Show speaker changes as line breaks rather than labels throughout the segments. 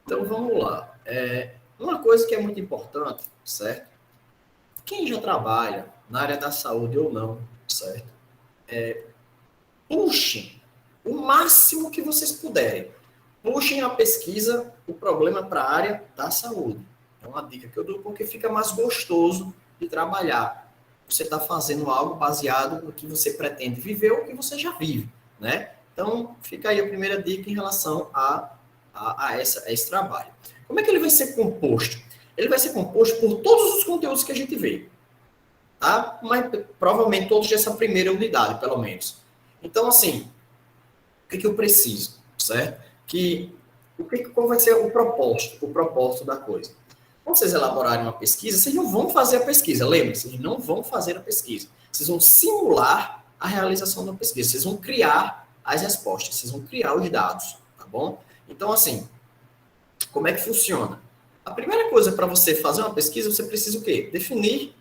Então, vamos lá. Uma coisa que é muito importante, certo? Quem já trabalha na área da saúde ou não, certo? Puxem o máximo que vocês puderem. Puxem a pesquisa, o problema para a área da saúde. É uma dica que eu dou porque fica mais gostoso de trabalhar. Você está fazendo algo baseado no que você pretende viver ou que você já vive, né? Então, fica aí a primeira dica em relação a esse trabalho. Como é que ele vai ser composto? Ele vai ser composto por todos os conteúdos que a gente vê, tá? Mas provavelmente todos dessa primeira unidade, pelo menos. Então, assim, o que eu preciso, certo? Qual vai ser o propósito da coisa? Quando vocês elaborarem uma pesquisa, vocês não vão fazer a pesquisa, lembre-se, vocês não vão fazer a pesquisa. Vocês vão simular a realização da pesquisa, vocês vão criar as respostas, vocês vão criar os dados, tá bom? Então, assim, como é que funciona? A primeira coisa para você fazer uma pesquisa, você precisa o quê? Definir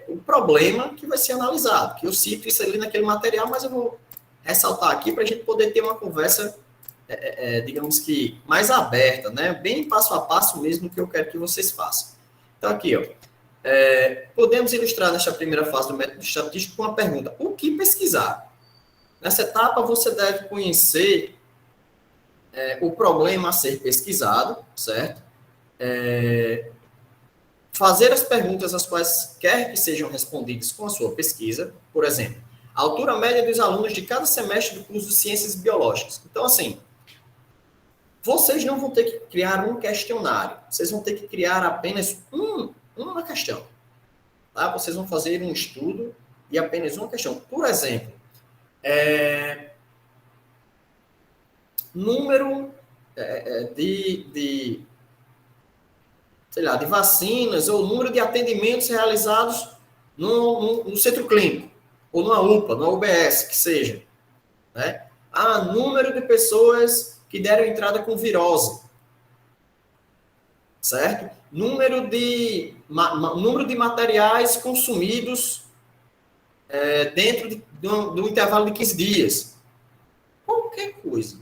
o problema que vai ser analisado. Que eu cito isso ali naquele material, mas eu vou ressaltar aqui para a gente poder ter uma conversa, digamos que, mais aberta, né? Bem passo a passo mesmo que eu quero que vocês façam. Então, aqui, ó, podemos ilustrar nesta primeira fase do método estatístico com uma pergunta: o que pesquisar? Nessa etapa, você deve conhecer o problema a ser pesquisado, certo? Fazer as perguntas às quais quer que sejam respondidas com a sua pesquisa, por exemplo, a altura média dos alunos de cada semestre do curso de Ciências Biológicas. Então, assim, vocês não vão ter que criar um questionário, vocês vão ter que criar apenas uma questão. Tá? Vocês vão fazer um estudo e apenas uma questão. Por exemplo, número de vacinas ou número de atendimentos realizados no centro clínico, ou numa UPA, numa UBS, que seja. Né? Número de pessoas que deram entrada com virose. Certo? Número de materiais consumidos dentro do intervalo de 15 dias. Qualquer coisa.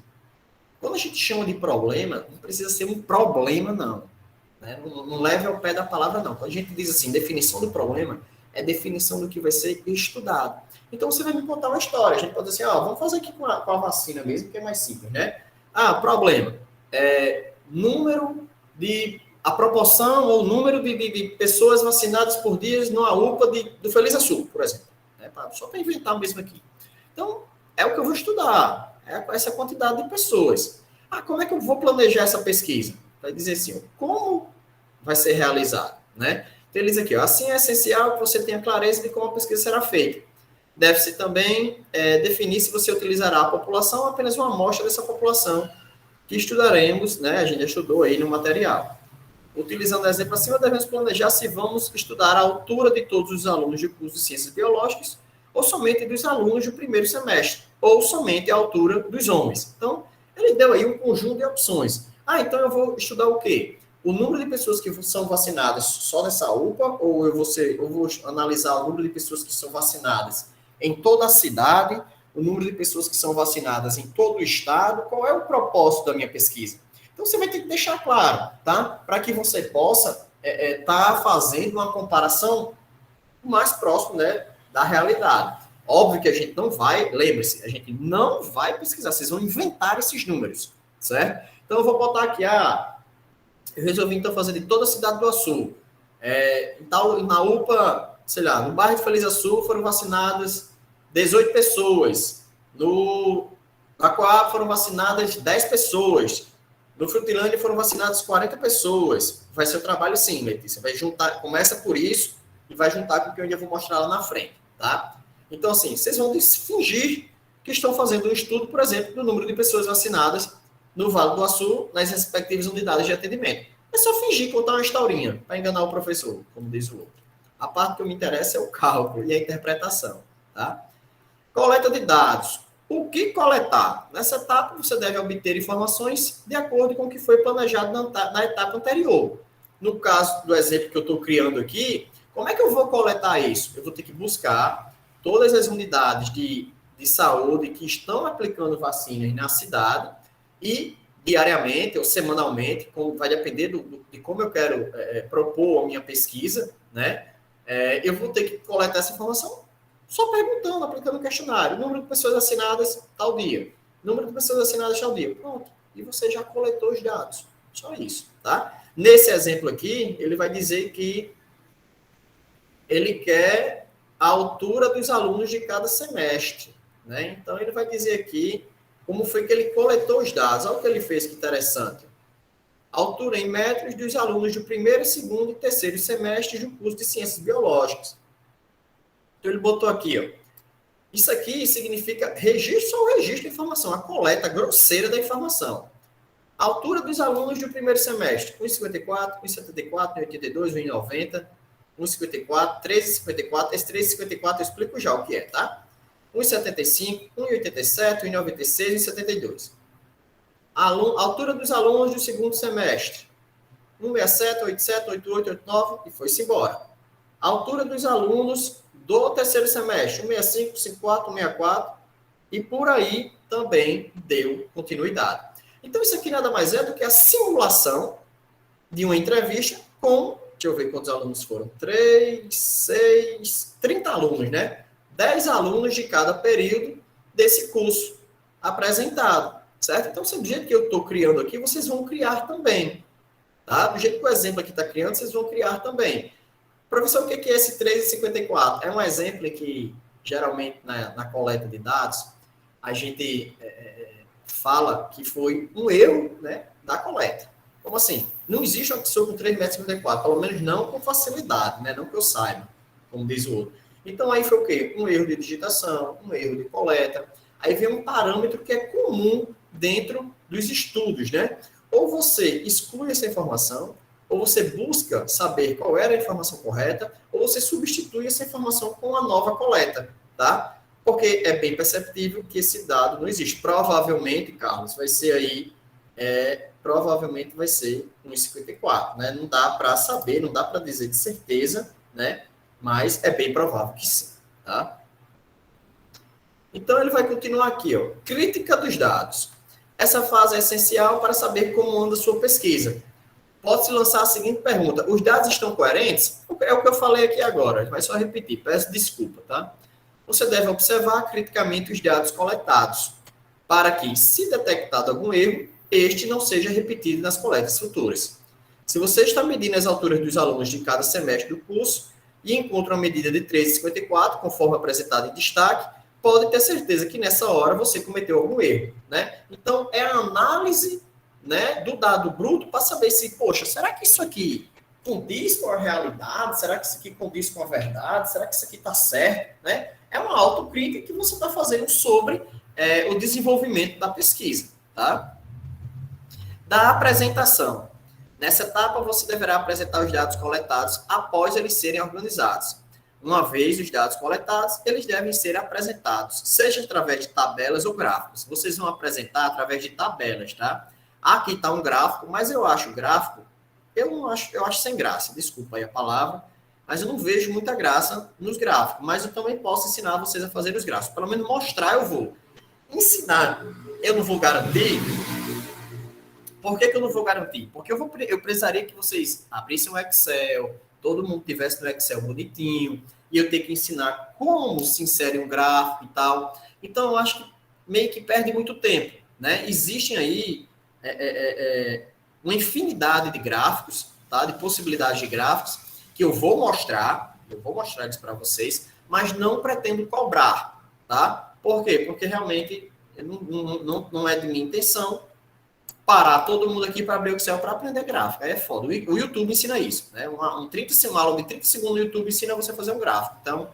Quando a gente chama de problema, não precisa ser um problema, não. Né? Não leve ao pé da palavra, não. Quando a gente diz assim, definição do problema, é definição do que vai ser estudado. Então, você vai me contar uma história. A gente pode dizer assim, vamos fazer aqui com a vacina mesmo, que é mais simples, né? Problema. A proporção ou número de pessoas vacinadas por dia numa UPA do Feliz Sul, por exemplo. Né? Só para inventar mesmo aqui. Então, é o que eu vou estudar. Essa quantidade de pessoas. Como é que eu vou planejar essa pesquisa? Vai dizer assim, como vai ser realizado, né? Então, ele diz aqui, assim é essencial que você tenha clareza de como a pesquisa será feita. Deve-se também definir se você utilizará a população ou apenas uma amostra dessa população que estudaremos, né? A gente já estudou aí no material. Utilizando o exemplo acima, devemos planejar se vamos estudar a altura de todos os alunos do curso de Ciências Biológicas ou somente dos alunos do primeiro semestre, ou somente a altura dos homens. Então, ele deu aí um conjunto de opções. Então eu vou estudar o quê? O número de pessoas que são vacinadas só nessa UPA, ou eu vou analisar o número de pessoas que são vacinadas em toda a cidade, o número de pessoas que são vacinadas em todo o estado, qual é o propósito da minha pesquisa? Então, você vai ter que deixar claro, tá? Para que você possa estar fazendo uma comparação mais próximo, né, da realidade. Óbvio que a gente não vai, lembre-se, a gente não vai pesquisar, vocês vão inventar esses números, certo? Então, eu vou botar aqui, eu resolvi então fazer de toda a cidade do Açu. Na UPA, sei lá, no bairro de Feliz Açu foram vacinadas 18 pessoas. Na Coab foram vacinadas 10 pessoas. No Frutilândia foram vacinadas 40 pessoas. Vai ser o trabalho sim, Letícia. Vai juntar, começa por isso e vai juntar com o que eu ainda vou mostrar lá na frente, tá? Então, assim, vocês vão fingir que estão fazendo um estudo, por exemplo, do número de pessoas vacinadas no Vale do Açu, nas respectivas unidades de atendimento. É só fingir contar uma historinha para enganar o professor, como diz o outro. A parte que me interessa é o cálculo e a interpretação, tá? Coleta de dados. O que coletar? Nessa etapa, você deve obter informações de acordo com o que foi planejado na etapa anterior. No caso do exemplo que eu estou criando aqui, como é que eu vou coletar isso? Eu vou ter que buscar todas as unidades de saúde que estão aplicando vacinas na cidade e diariamente ou semanalmente, como vai depender de como eu quero propor a minha pesquisa, né? Eu vou ter que coletar essa informação só perguntando, aplicando o questionário. Número de pessoas assinadas, tal dia. Número de pessoas assinadas, tal dia. Pronto. E você já coletou os dados. Só isso, tá? Nesse exemplo aqui, ele vai dizer que ele quer a altura dos alunos de cada semestre, né? Então, ele vai dizer aqui como foi que ele coletou os dados. Olha o que ele fez, que interessante. Altura em metros dos alunos do primeiro, segundo e terceiro semestres do curso de Ciências Biológicas. Então, ele botou aqui, ó. Isso aqui significa registro ou registro de informação, a coleta grosseira da informação. A altura dos alunos do primeiro semestre, 1,54, 1,74, 1,82, 1,90, 1,54, 13,54. Esse 13,54 eu explico já o que é, tá? 1,75, 1,87, 1,96 e 1,72. Altura dos alunos do segundo semestre, 1,67, 87, 88, 89 e foi-se embora. A altura dos alunos do terceiro semestre, 1,65, 54, 1,64 e por aí também deu continuidade. Então, isso aqui nada mais é do que a simulação de uma entrevista com, deixa eu ver quantos alunos foram, 3, 6, 30 alunos, né? 10 alunos de cada período desse curso apresentado, certo? Então, do jeito que eu estou criando aqui, vocês vão criar também, tá? Do jeito que o exemplo aqui está criando, vocês vão criar também. Professor, o que é esse 3,54? É um exemplo em que, geralmente, na coleta de dados, a gente fala que foi um erro, né, da coleta. Como assim? Não existe uma pessoa com 3,54 m, pelo menos não com facilidade, né? Não que eu saiba, como diz o outro. Então, aí foi o quê? Um erro de digitação, um erro de coleta. Aí vem um parâmetro que é comum dentro dos estudos, né? Ou você exclui essa informação, ou você busca saber qual era a informação correta, ou você substitui essa informação com a nova coleta, tá? Porque é bem perceptível que esse dado não existe. Provavelmente, Carlos, vai ser aí, provavelmente vai ser 1,54, né? Não dá para saber, não dá para dizer de certeza, né? Mas é bem provável que sim, tá? Então, ele vai continuar aqui, ó. Crítica dos dados. Essa fase é essencial para saber como anda a sua pesquisa. Pode-se lançar a seguinte pergunta: os dados estão coerentes? É o que eu falei aqui agora, vai só repetir, peço desculpa, tá? Você deve observar criticamente os dados coletados, para que, se detectado algum erro, este não seja repetido nas coletas futuras. Se você está medindo as alturas dos alunos de cada semestre do curso e encontra uma medida de 13,54, conforme apresentado em destaque, pode ter certeza que nessa hora você cometeu algum erro, né? Então, é a análise, né, do dado bruto para saber se, poxa, será que isso aqui condiz com a realidade? Será que isso aqui condiz com a verdade? Será que isso aqui está certo? Né? É uma autocrítica que você está fazendo sobre o desenvolvimento da pesquisa. Tá? Da apresentação. Nessa etapa, você deverá apresentar os dados coletados após eles serem organizados. Uma vez os dados coletados, eles devem ser apresentados, seja através de tabelas ou gráficos. Vocês vão apresentar através de tabelas, tá? Aqui está um gráfico, mas eu acho o gráfico, eu acho sem graça, desculpa aí a palavra, mas eu não vejo muita graça nos gráficos, mas eu também posso ensinar vocês a fazer os gráficos, pelo menos mostrar eu vou. Ensinar, eu não vou garantir. Por que eu não vou garantir? Porque eu precisaria que vocês abrissem um Excel, todo mundo tivesse no Excel bonitinho, e eu ter que ensinar como se insere um gráfico e tal. Então, eu acho que meio que perde muito tempo, né? Existem aí uma infinidade de gráficos, tá? De possibilidades de gráficos, que eu vou mostrar isso para vocês, mas não pretendo cobrar, tá? Por quê? Porque realmente não é de minha intenção parar todo mundo aqui para abrir o Excel para aprender gráfico. Aí é foda. O YouTube ensina isso, né? Uma aula de 30 segundos no YouTube ensina você a fazer um gráfico. Então,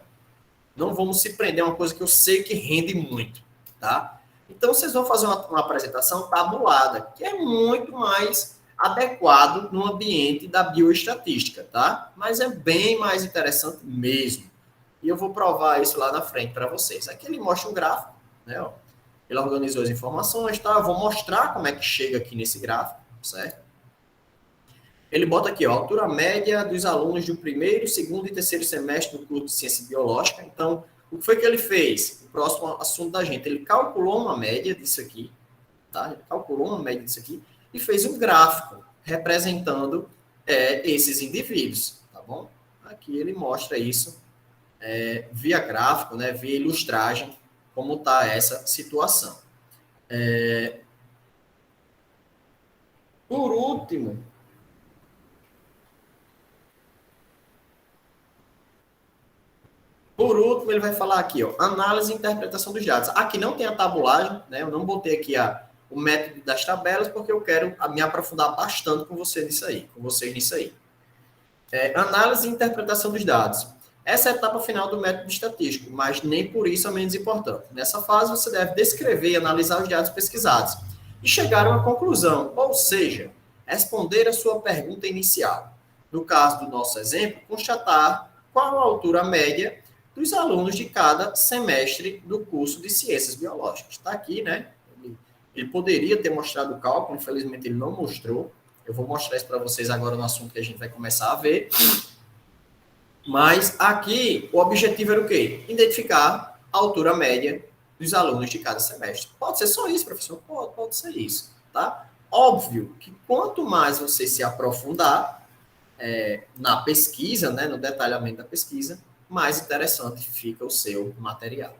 não vamos se prender a uma coisa que eu sei que rende muito, tá? Então, vocês vão fazer uma apresentação tabulada, que é muito mais adequado no ambiente da bioestatística, tá? Mas é bem mais interessante mesmo. E eu vou provar isso lá na frente para vocês. Aqui ele mostra um gráfico, né? Ó. Ele organizou as informações, tá? Eu vou mostrar como é que chega aqui nesse gráfico, certo? Ele bota aqui, ó, a altura média dos alunos do primeiro, segundo e terceiro semestre do curso de Ciência Biológica. Então, o que foi que ele fez? O próximo assunto da gente. Ele calculou uma média disso aqui, tá? Ele calculou uma média disso aqui e fez um gráfico representando esses indivíduos, tá bom? Aqui ele mostra isso via gráfico, né, via ilustragem, como está essa situação. Por último, ele vai falar aqui, ó, análise e interpretação dos dados. Aqui não tem a tabulagem, né? Eu não botei aqui o método das tabelas, porque eu quero me aprofundar bastante com vocês nisso aí. Análise e interpretação dos dados. Essa é a etapa final do método estatístico, mas nem por isso é menos importante. Nessa fase, você deve descrever e analisar os dados pesquisados e chegar a uma conclusão, ou seja, responder a sua pergunta inicial. No caso do nosso exemplo, constatar qual a altura média dos alunos de cada semestre do curso de Ciências Biológicas. Está aqui, né? Ele poderia ter mostrado o cálculo, infelizmente ele não mostrou. Eu vou mostrar isso para vocês agora no assunto que a gente vai começar a ver. Mas aqui o objetivo era o quê? Identificar a altura média dos alunos de cada semestre. Pode ser só isso, professor? Pode ser isso, tá? Óbvio que quanto mais você se aprofundar na pesquisa, né, no detalhamento da pesquisa, mais interessante fica o seu material.